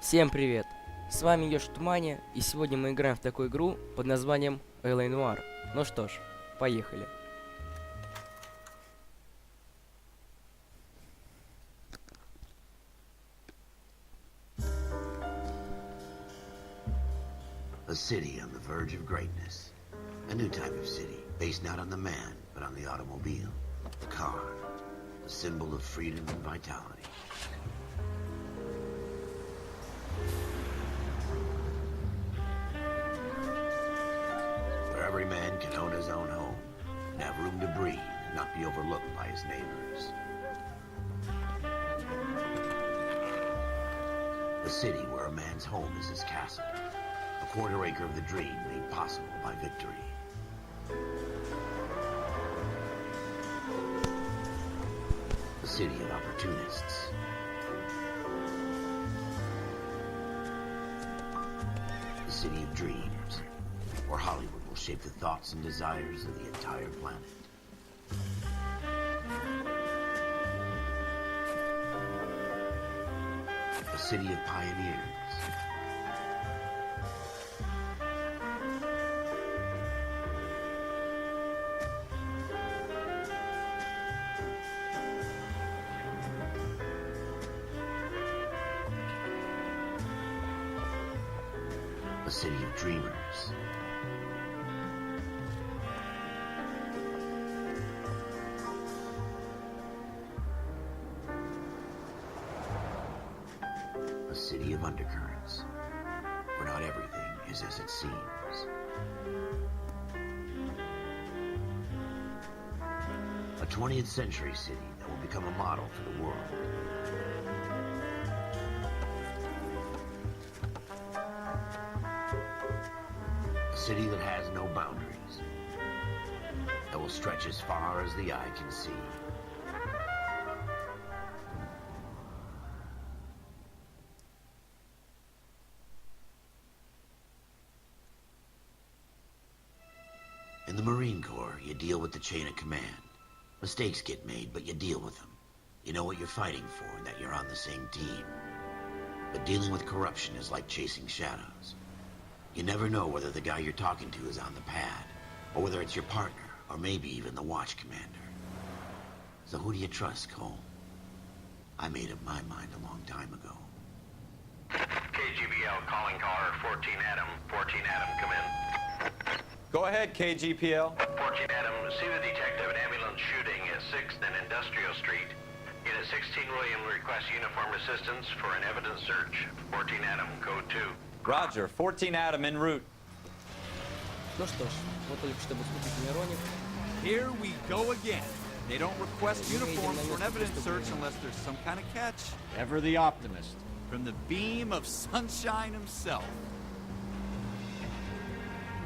Всем привет! С вами Ёж в тумане, и сегодня мы играем в такую игру под названием L.A NOIRE. Ну что ж, поехали. A city on the verge of greatness. A new type of city, based not on the man, but on the automobile. The car. A symbol of freedom and vitality. Where every man can own his own home, and have room to breathe, and not be overlooked by his neighbors. A city where a man's home is his castle. A quarter acre of the dream made possible by victory. A city of opportunists. A city of dreams, where Hollywood will shape the thoughts and desires of the entire planet. A city of pioneers. A city of dreamers. A city of undercurrents, where not everything is as it seems. A 20th century city that will become a model for the world. A city that has no boundaries, that will stretch as far as the eye can see. In the Marine Corps, you deal with the chain of command. Mistakes get made, but you deal with them. You know what you're fighting for and that you're on the same team. But dealing with corruption is like chasing shadows. You never know whether the guy you're talking to is on the pad, or whether it's your partner, or maybe even the watch commander. So who do you trust, Cole? I made up my mind a long time ago. KGBL calling caller 14 Adam. 14 Adam, come in. Go ahead, KGPL. 14 Adam, see the detective, an ambulance shooting at 6th and Industrial Street. Unit 16 William requests uniform assistance for an evidence search. 14 Adam, code 2. Roger, 14 Adam en route. Ну что ж, вот только что был вступительный ролик. Here we go again. They don't request uniforms for an evidence search unless there's some kind of catch. Ever the optimist. From the beam of sunshine himself.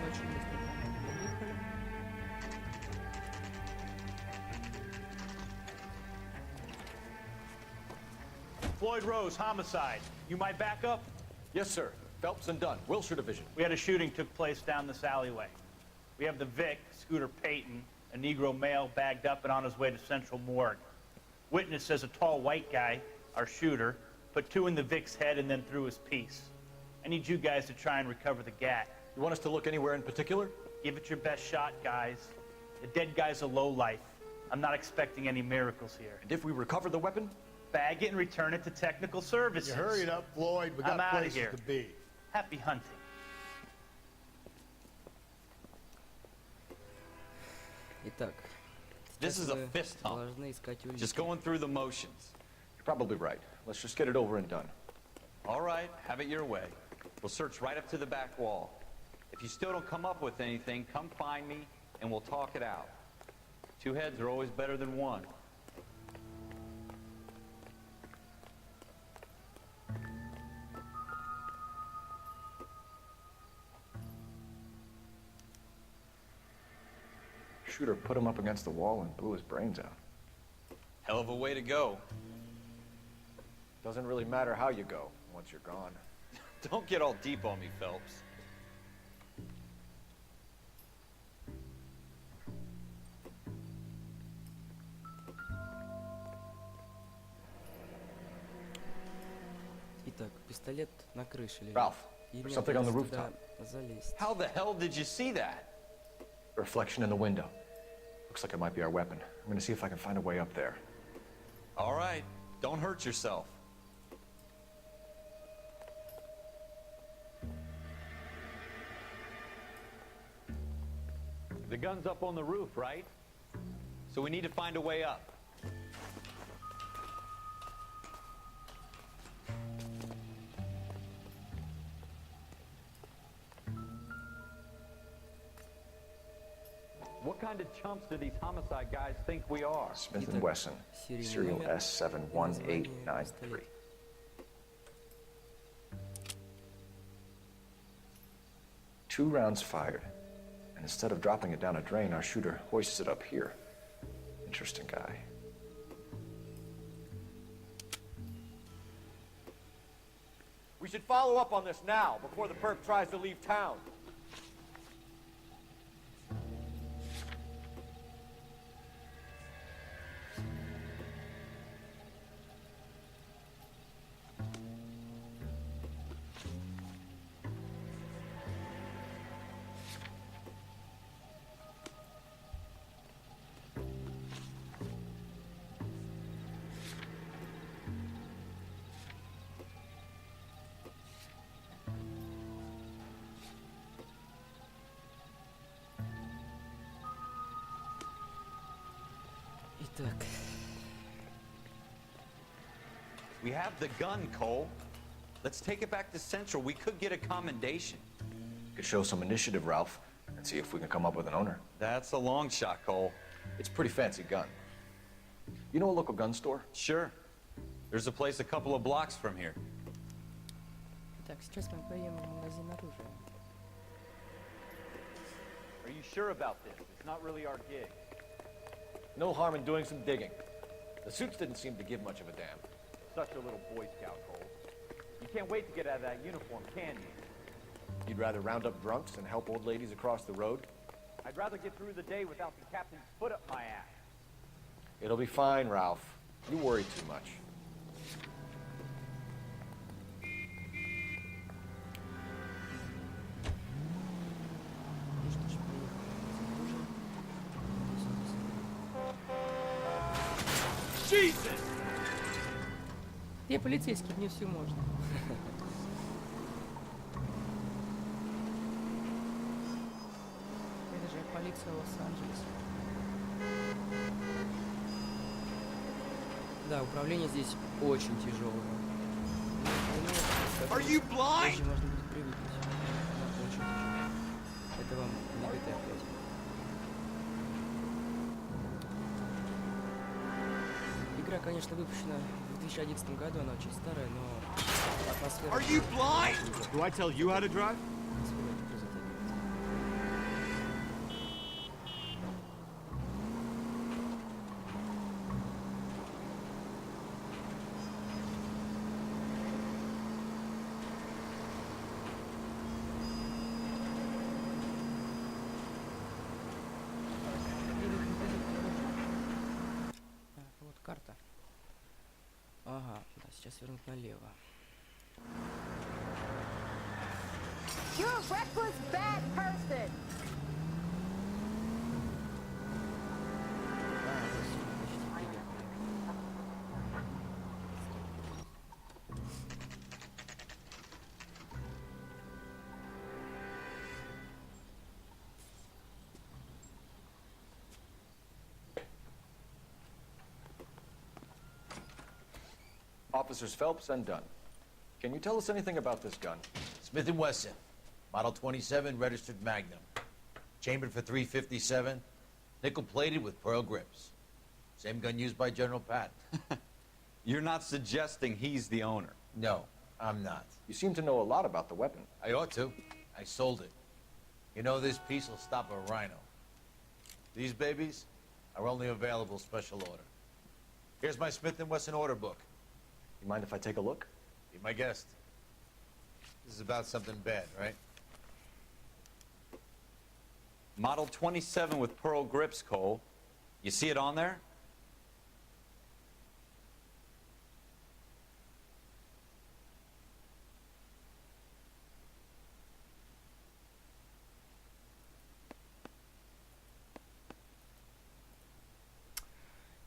Очень быстро поехали. Floyd Rose, homicide. You my backup? Yes, sir. Phelps and Dunn, Wilshire Division. We had a shooting took place down this alleyway. We have the Vic, Scooter Payton, a Negro male bagged up and on his way to Central Morgue. Witness says a tall white guy, our shooter, put two in the Vic's head and then threw his piece. I need you guys to try and recover the gat. You want us to look anywhere in particular? Give it your best shot, guys. The dead guy's a lowlife. I'm not expecting any miracles here. And if we recover the weapon? Bag it and return it to technical services. You hurry it up, Floyd. We I'm got outta places here. to be. Happy hunting. Итак, This сейчас is a вы fist hump. должны искать улики. Just going through the motions. You're probably right. Let's just get it over and done. All right, have it your way. We'll search right up to the back wall. If you still don't come up with anything, come find me and we'll talk it out. Two heads are always better than one. Shooter put him up against the wall and blew his brains out. Hell of a way to go. Doesn't really matter how you go once you're gone. Don't get all deep on me, Phelps. Так, пистолет на крыше лежит. Ralph, И there's мне something on the придется туда rooftop. залезть. How the hell did you see that? A reflection in the window. Looks like it might be our weapon. I'm gonna see if I can find a way up there. All right, don't hurt yourself. The gun's up on the roof, right? So we need to find a way up. What kind of chumps do these homicide guys think we are? Smith Итак, & Wesson, серийный serial номер, название S71893. пистолета. Two rounds fired. And instead of dropping it down a drain, our shooter hoists it up here. Interesting guy. We should follow up on this now, before the perp tries to leave town. Итак, We have the gun, Cole. Let's take it back to Central. We could get a commendation. Could show some initiative, Ralph, and see if we can come up with an owner. That's a long shot, Cole. It's a pretty fancy gun. You know a local gun store? Sure. There's a place a couple of blocks from here. так, сейчас мы поедем в магазин оружия. Are you sure about this? It's not really our gig. No harm in doing some digging. The suits didn't seem to give much of a damn. Such a little Boy Scout, Cole. You can't wait to get out of that uniform, can you? You'd rather round up drunks than help old ladies across the road? I'd rather get through the day without the captain's foot up my ass. It'll be fine, Ralph. You worry too much. Ну что ж, поехали в магазин оружия. Jesus! Я полицейский, мне все можно. Это же полиция Лос-Анджелеса. Да, управление здесь очень тяжелое. Are you blind? Позже можно будет привыкнуть. Да, очень тяжело. Это вам не GTA 5. Игра, конечно, выпущена в 2011 году, она очень старая, но атмосфера... Are you blind? Do I tell you how to drive? атмосфера легко затягивает. Вот карта. Ага, да, сейчас вернуть налево. You're a reckless, bad person. А, вот сюда почти приехали. Officers Phelps and Dunn. Can you tell us anything about this gun? Smith & Wesson, Model 27, registered Magnum. Chambered for .357, nickel-plated with pearl grips. Same gun used by General Patton. You're not suggesting he's the owner. No, I'm not. You seem to know a lot about the weapon. I ought to. I sold it. You know, this piece will stop a rhino. These babies are only available special order. Here's my Smith & Wesson order book. You mind if I take a look? Be my guest. This is about something bad, right? Model 27 with pearl grips, Cole. You see it on there?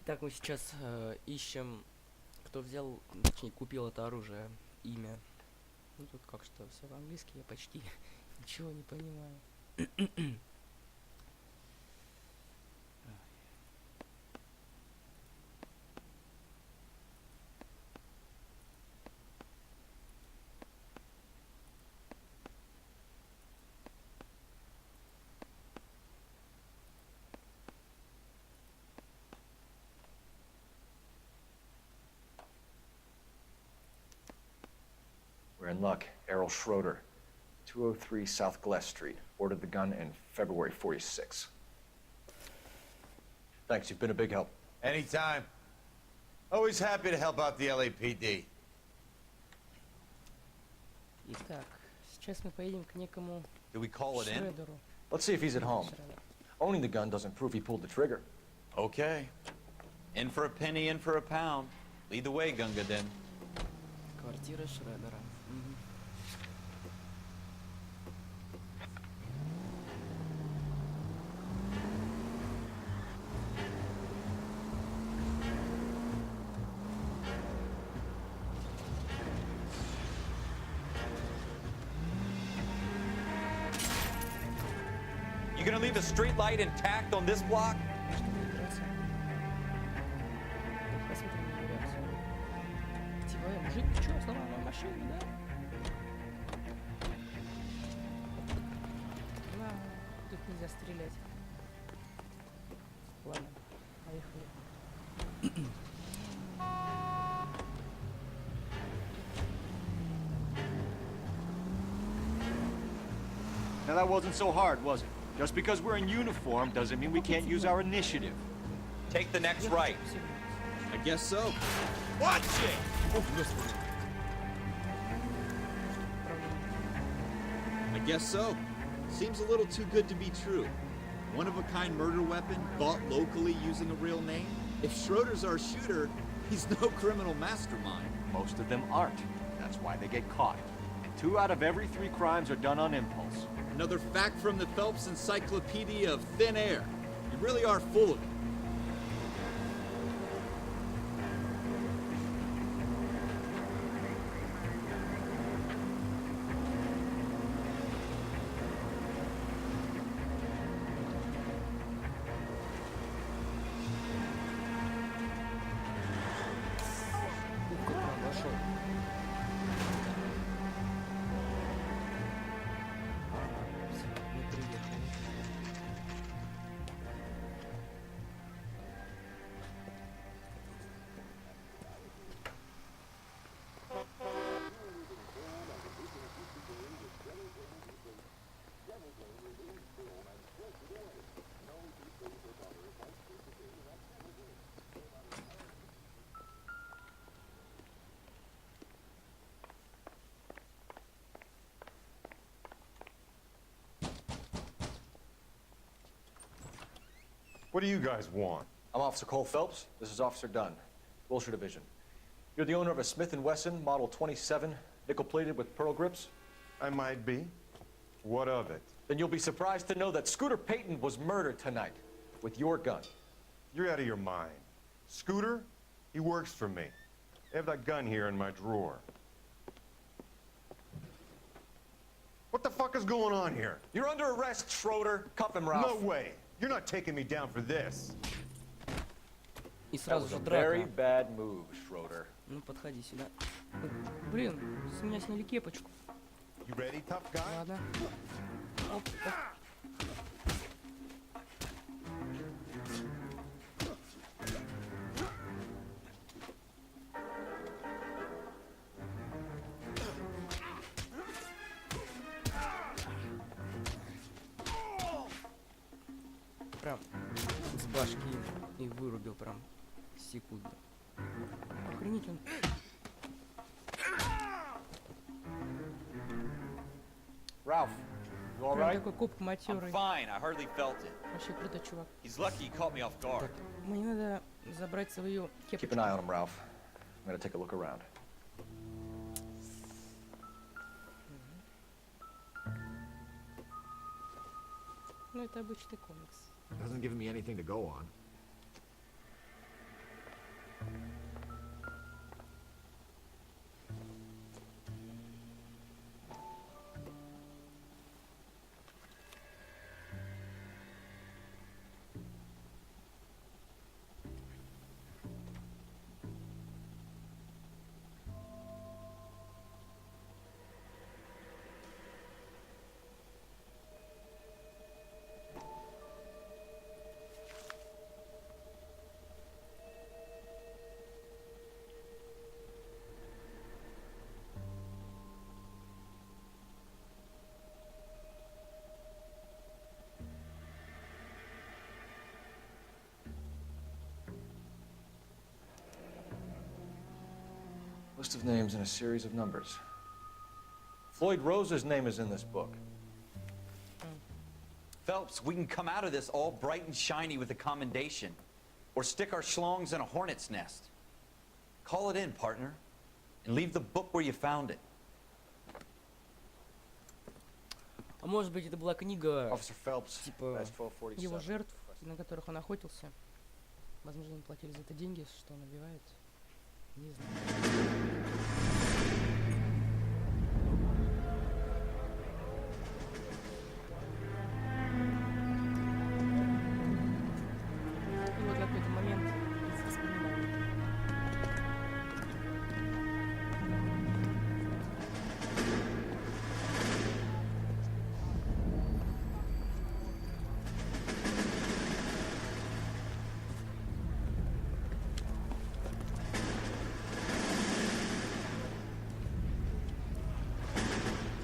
Так, мы сейчас ищем, кто взял, точнее, купил это оружие, имя. Ну, тут как что, все по-английски, я почти ничего не понимаю. We're in luck. Errol Schroeder, 203 South Glass Street. Ordered the gun in February 46. Thanks, you've been a big help. Anytime. Always happy to help out the LAPD. Итак, сейчас мы поедем к некому Do we call it in? Шредеру. Let's see if he's at home. Owning the gun doesn't prove he pulled the trigger. Okay. In for a penny, in for a pound. Lead the way, Gunga Din. Квартира Шредера. You gonna leave the street light intact on this block? Посмотрим на реакцию. Типа, мужик, ты чё, сломал мою машину, да? На, тут нельзя стрелять. Ладно, поехали. Now that wasn't so hard, was it? Just because we're in uniform doesn't mean we can't use our initiative. Take the next right. I guess so. Watch it! I guess so. Seems a little too good to be true. One-of-a-kind murder weapon bought locally using a real name? If Schroeder's our shooter, he's no criminal mastermind. Most of them aren't. That's why they get caught. And 2 out of every 3 crimes are done on impulse. Another fact from the Phelps Encyclopedia of Thin Air. You really are full of it. Ух, как он вошел. Всё, мы приехали. What do you guys want? I'm Officer Cole Phelps. This is Officer Dunn, Wilshire Division. You're the owner of a Smith & Wesson Model 27, nickel-plated with pearl grips? I might be. What of it? Then you'll be surprised to know that Scooter Payton was murdered tonight with your gun. You're out of your mind. Scooter? He works for me. I have that gun here in my drawer. What the fuck is going on here? You're under arrest, Schroeder. Cuff him, Ralph. No way. You're not taking me down for this. И That сразу was же a very драка. bad move, Schroeder. Ну, подходи сюда. Блин, с меня сняли кепочку. You ready, tough guy? Ладно. Оп, оп. Прям с башки и вырубил прям секунду. Охренеть он. Ralph, you all Прям right? такой коп I'm матерый. fine. I hardly felt it. Вообще крутой чувак. He's lucky he caught me off guard. Так, мне надо забрать свою Keep кепочку. an eye on him, Ralph. I'm gonna take a look around. Ну, это обычный комикс. Doesn't give me anything to go on. List of names and a series of numbers. Floyd Rose's name is in this book. Phelps, we can come out of this all bright and shiny with a commendation. Or stick our schlongs in a hornet's nest. Call it in, partner. And leave the book where you found it. А может быть, это была книга, Officer Phelps, типа, that's 1247. его жертв, на которых он охотился. Возможно, им платили за это деньги, что он убивает. Не знаю. И вот какой-то момент из воспоминаний.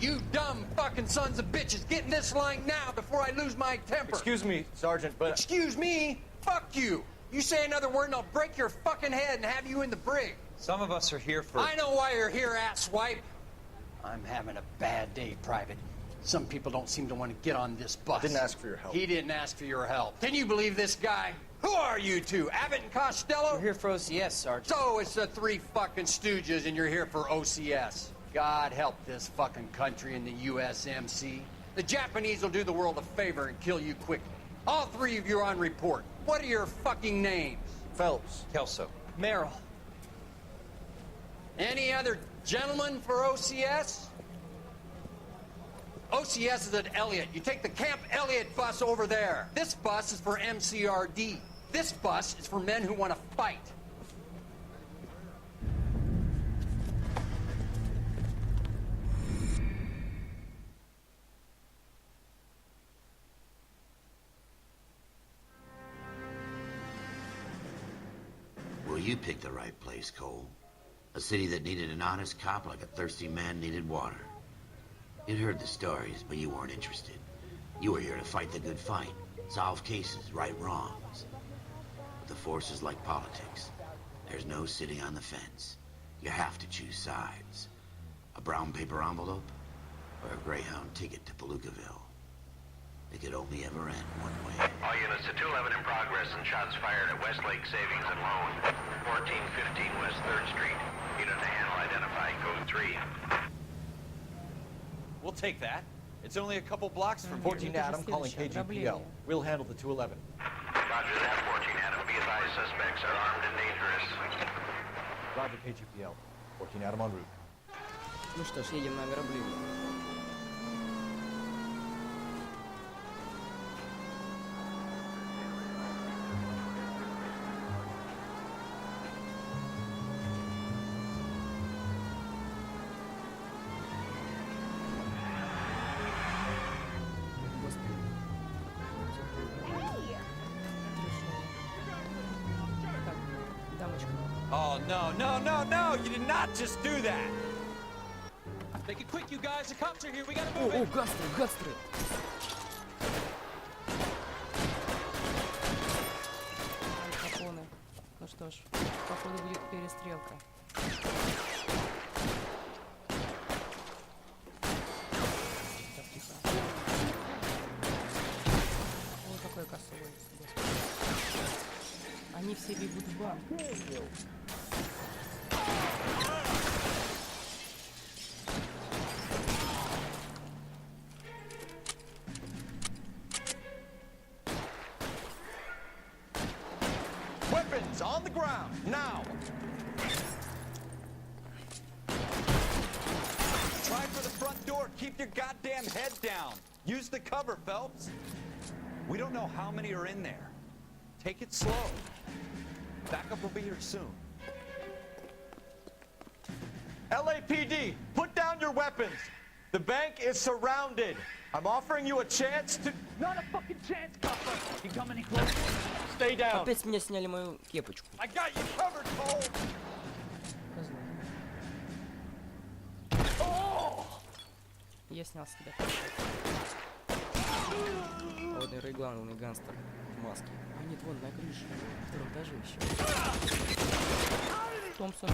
You dumb fucking sons of bitches, get in this line now before I lose my temper. Excuse me, Sergeant, but... Excuse me? Fuck you. You say another word and I'll break your fucking head and have you in the brig. Some of us are here for... I know why you're here, asswipe. I'm having a bad day, Private. Some people don't seem to want to get on this bus. Didn't ask for your help. He didn't ask for your help. Can you believe this guy? Who are you two? Abbott and Costello? We're here for OCS, Sergeant. So it's the three fucking stooges and you're here for OCS. God help this fucking country and the USMC. The Japanese will do the world a favor and kill you quickly. All three of you are on report. What are your fucking names? Phelps. Kelso. Merrill. Any other gentlemen for OCS? OCS is at Elliott. You take the Camp Elliott bus over there. This bus is for MCRD. This bus is for men who want to fight. Well, you picked the right place, Cole. A city that needed an honest cop like a thirsty man needed water. You'd heard the stories, but you weren't interested. You were here to fight the good fight, solve cases, right wrongs. But the force is like politics. There's no sitting on the fence. You have to choose sides. A brown paper envelope or a Greyhound ticket to Palookaville. It could only ever end one way. All units to 211 in progress and shots fired at Westlake Savings and Loan, 1415 West 3rd Street. Unit to handle identify code 3. We'll take that. It's only a couple blocks from 14 Это же Adam calling следующее KGPL. ограбление. We'll handle the 211. Roger that, 14 Adam. Be advised, suspects are armed and dangerous. Roger KGPL. 14 Adam en route. Ну что ж, едем на ограбление. Oh, no, no, no, no! You did not just do that! Make it quick, you guys. The cops are here. We gotta move О, it. гастры, гастры! Аль Капоне. Ну что ж, походу будет перестрелка. Так, тихо. Ой, какой косой, господи. Они все бегут в банк. Weapons on the ground, now! Try for the front door. Keep your goddamn head down. Use the cover, Phelps. We don't know how many are in there. Take it slow. Backup will be here soon. LAPD, put down your weapons. The bank is surrounded. I'm offering you a chance to... Not a fucking chance, copper. You come any closer? Stay down. Опять с меня сняли мою кепочку. I got you covered, Cole. Козлы. Я снял с тебя. Вот, наверное, главный гангстер в маске. А нет, вон на крыше, на втором этаже еще. Томпсон.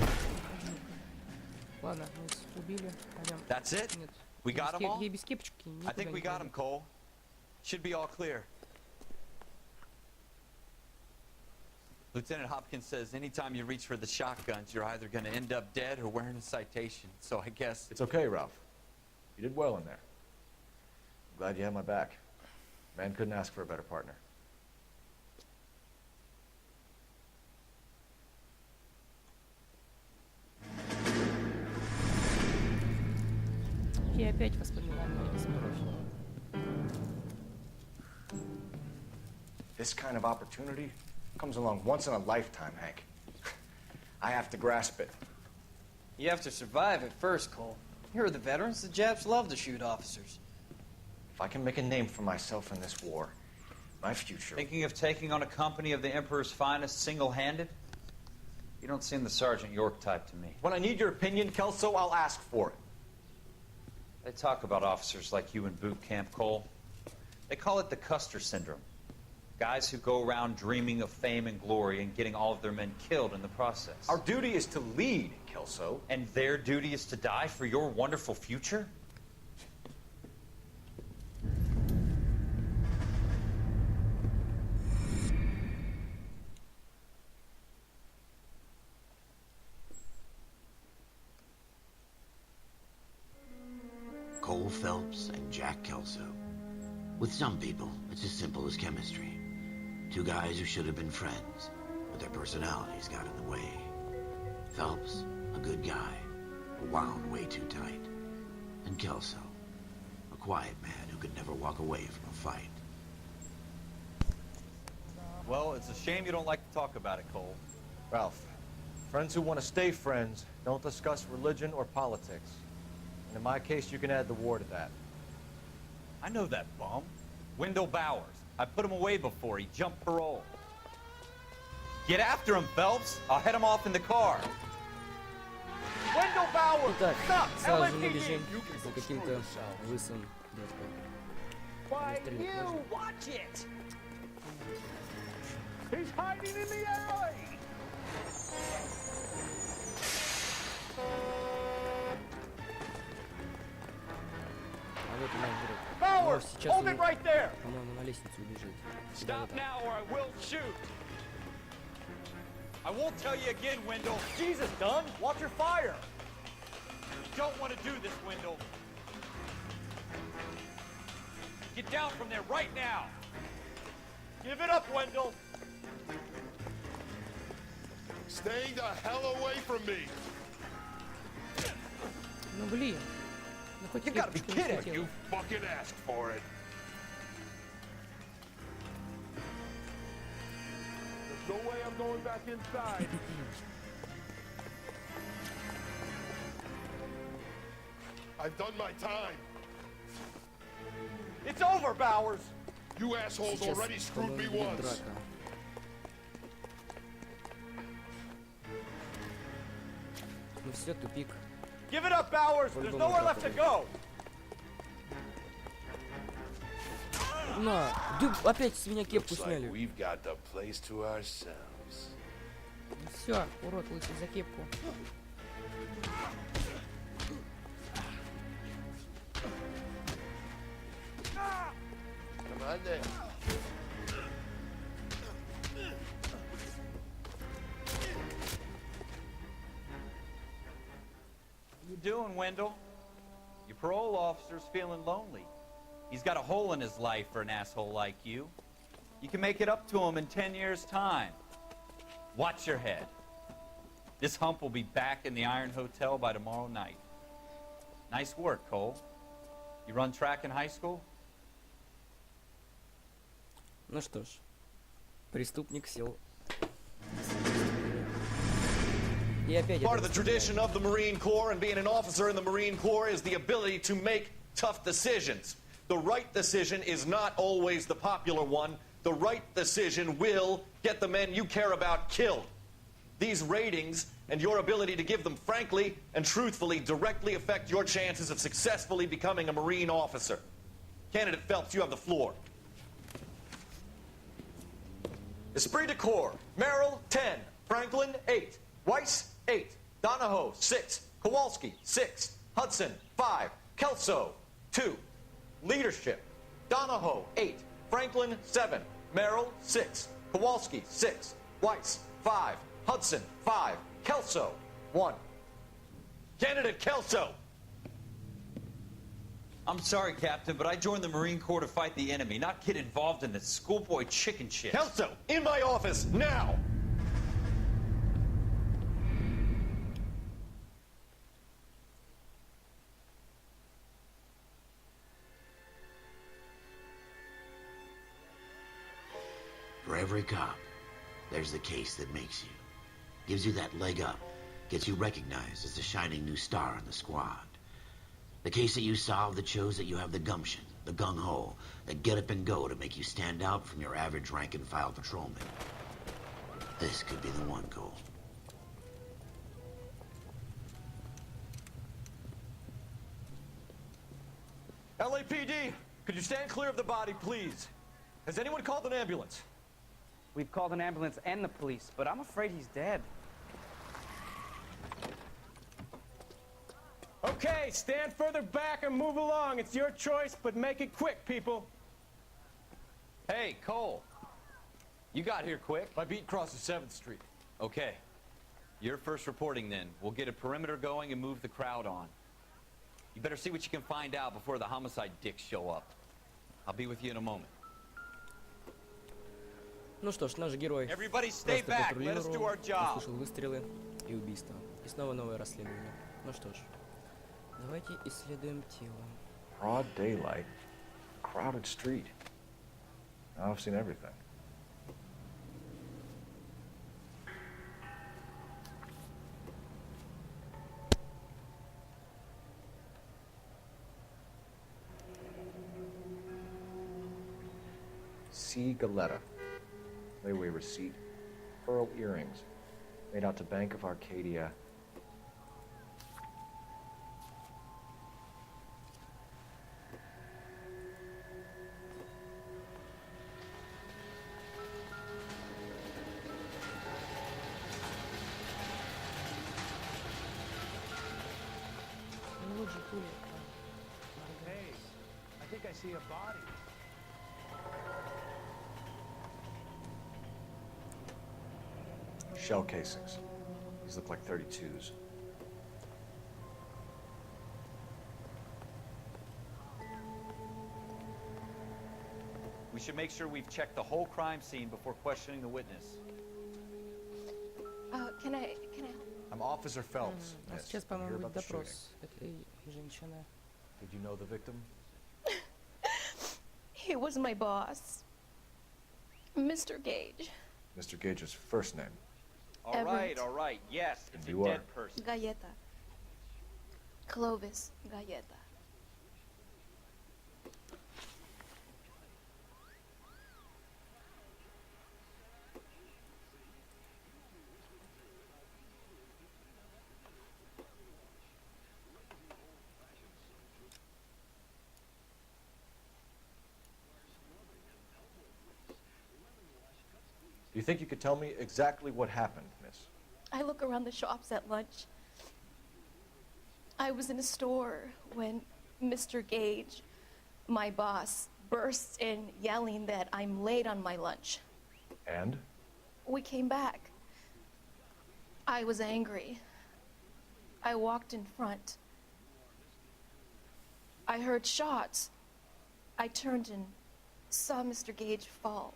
Ладно, мы убили. Пойдем. That's it? Нет. We got them all? Я без кепочки. I think we got them, Cole. Should be all clear. Lieutenant Hopkins says anytime you reach for the shotguns, you're either going to end up dead or wearing a citation. So I guess... It's okay, Ralph. You did well in there. I'm glad you had my back. Man couldn't ask for a better partner. И опять воспоминания из миров. This kind of opportunity comes along once in a lifetime, Hank. I have to grasp it. You have to survive it first, Cole. Here are the veterans. The Japs love to shoot officers. If I can make a name for myself in this war, my future... Thinking of taking on a company of the Emperor's finest single-handed? You don't seem the Sergeant York type to me. When I need your opinion, Kelso, I'll ask for it. They talk about officers like you in boot camp, Cole. They call it the Custer Syndrome. Guys who go around dreaming of fame and glory and getting all of their men killed in the process. Our duty is to lead, Kelso. And their duty is to die for your wonderful future? Cole Phelps and Jack Kelso. With some people, it's as simple as chemistry. Two guys who should have been friends, but their personalities got in the way. Phelps, a good guy, but wound way too tight. And Kelso, a quiet man who could never walk away from a fight. Well, it's a shame you don't like to talk about it, Cole. Ralph, friends who want to stay friends don't discuss religion or politics. And in my case, you can add the war to that. I know that bum. Wendell Bowers. I put him away before. He jumped parole. Get after him, Phelps. I'll head him off in the car. Wendell Bowers! Итак, Stop! сразу же мы LAPD! бежим за каким-то лысым дядькой. Why you watch it? He's hiding in the alley! А вот у нас вдруг. Bowers, Сейчас hold он, it right there! по-моему, на лестницу убежит. Stop now or I will shoot! I won't tell you again, Wendell. Jesus, Dunn, watch your fire! You don't want to do this, Wendell. Get down from there right now. Give it up, Wendell! Stay the hell away from me! Ну блин. Ну хоть You gotta be кепочку не kidding. схватил. You fucking asked for it. There's no way I'm going back inside. I've done my time. It's over, Bowers! You assholes Сейчас, already screwed me по-моему, будет once. драка. Ну все, тупик. Give it up, Bowers! There's nowhere left to go! На, да, опять с меня кепку Looks like сняли. we've got the place to ourselves. Ну все, урод лысый за кепку. Come on then. What you doing, Wendell? Your parole officer's feeling lonely. He's got a hole in his life for an asshole like you. You can make it up to him in 10 years' time. Watch your head. This hump will be back in the Iron Hotel by tomorrow night. Nice work, Cole. You run track in high school? Ну что ж, преступник сел. И опять Part of the tradition of the Marine Corps and being an officer in the Marine Corps is the ability to make tough decisions. The right decision is not always the popular one. The right decision will get the men you care about killed. These ratings and your ability to give them frankly and truthfully directly affect your chances of successfully becoming a Marine officer. Candidate Phelps, you have the floor. Esprit de Corps, Merrill, 10. Franklin, 8. Weiss, 8. Donahoe, 6. Kowalski, 6. Hudson, 5. Kelso, 2. Leadership, Donahoe, 8. Franklin, 7. Merrill, 6. Kowalski, 6. Weiss, 5. Hudson, 5. Kelso, 1. Candidate Kelso! I'm sorry, Captain, but I joined the Marine Corps to fight the enemy, not get involved in this schoolboy chicken shit. Kelso, in my office, now! For every cop, there's the case that makes you. Gives you that leg up. Gets you recognized as the shining new star in the squad. The case that you solve that shows that you have the gumption, the gung-ho, the get up and go to make you stand out from your average rank-and-file patrolman. This could be the one, Cole. LAPD, could you stand clear of the body, please? Has anyone called an ambulance? We've called an ambulance and the police, but I'm afraid he's dead. Okay, stand further back and move along. It's your choice, but make it quick, people. Hey, Cole. You got here quick. My beat crosses 7th Street. Okay. You're first reporting then. We'll get a perimeter going and move the crowd on. You better see what you can find out before the homicide dicks show up. I'll be with you in a moment. Ну что ж, наш герой просто патрулировал, услышал выстрелы и убийство. И снова новое расследование. Ну что ж, давайте исследуем тело. Broad daylight, crowded street. Now I've seen everything. C. Galetta. Layaway receipt. Pearl earrings. Made out to Bank of Arcadia. Hey, I think I see a body. Shell casings. These look like 32s. We should make sure we've checked the whole crime scene before questioning the witness. Can I help? I'm Officer Phelps. А Miss. сейчас, You hear по-моему, about будет the shooting? допрос этой женщины. Did you know the victim? He was my boss, Mr. Gage. Mr. Gage's first name. All right, yes, it's a You dead are. person. Galleta. Clovis Galleta. Do you think you could tell me exactly what happened, miss? I look around the shops at lunch. I was in a store when Mr. Gage, my boss, bursts in yelling that I'm late on my lunch. And? We came back. I was angry. I walked in front. I heard shots. I turned and saw Mr. Gage fall.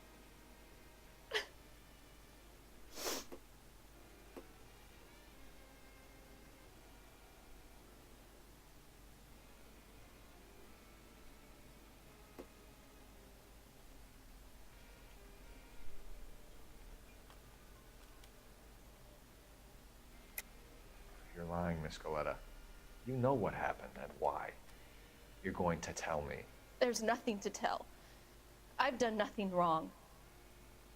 You're lying, Miss Galetta. You know what happened and why. You're going to tell me. There's nothing to tell. I've done nothing wrong.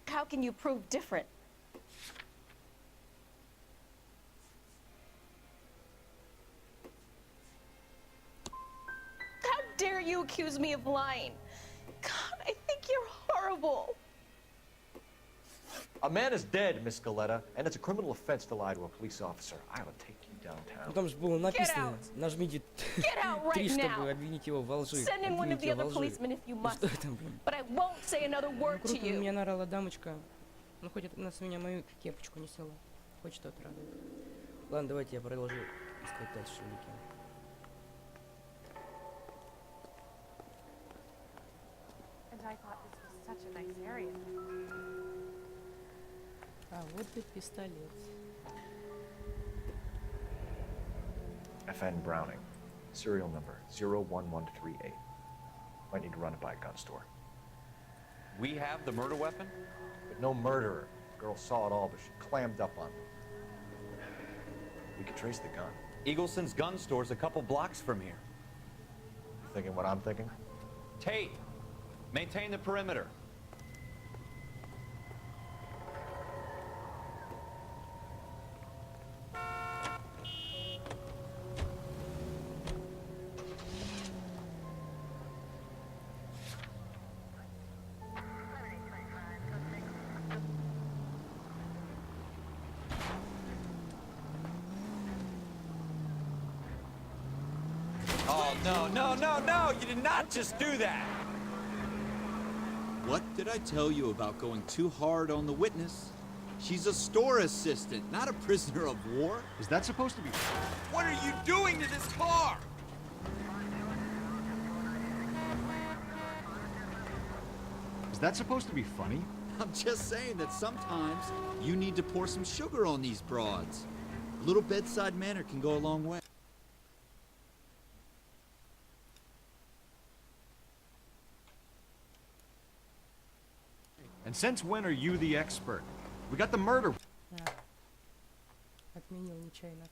How can you prove different? How dare you accuse me of lying? God, I think you're horrible. A man is dead, Miss Galetta, and it's a criminal offense to lie to a police officer. I will take you downtown. Ну, там же было написано, нажмите out 3, right чтобы now. обвинить его во лжи. Send in one of Обвинить the его other во лжи. policemen if you Ну, must. что это, блин? But I won't say another Ну, word to круто, на you. меня наорала дамочка. Ну, хоть это нас меня мою кепочку не села. Хоть что-то радует. Ладно, давайте я продолжу искать дальше улики. And I thought this was such a nice area. А, вот и пистолет. FN Browning, serial number 01138. Might need to run it by a gun store. We have the murder weapon? But no murderer. The girl saw it all, but she clammed up on me. We could trace the gun. Eagleson's gun store's a couple blocks from here. You thinking what I'm thinking? Tate, maintain the perimeter. Oh, no, no, no, no! You did not just do that! What did I tell you about going too hard on the witness? She's a store assistant, not a prisoner of war. Is that supposed to be... What are you doing to this car? Is that supposed to be funny? I'm just saying that sometimes you need to pour some sugar on these broads. A little bedside manner can go a long way. And since when are you the expert? We got the murder... Отменил нечаянно.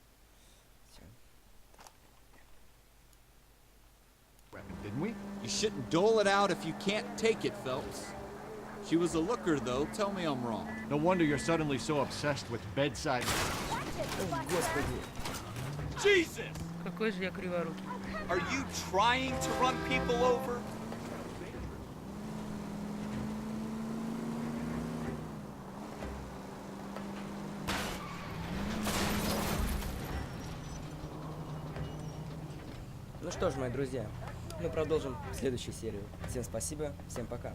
Всё. weapon, didn't we? You shouldn't dole it out if you can't take it, Phelps. She was a looker, though. Tell me I'm wrong. No wonder you're suddenly so obsessed with bedside... О, господи. Jesus! Какой же я криворукий. Are you trying to run people over? Ну что ж, мои друзья, мы продолжим следующую серию. Всем спасибо, всем пока.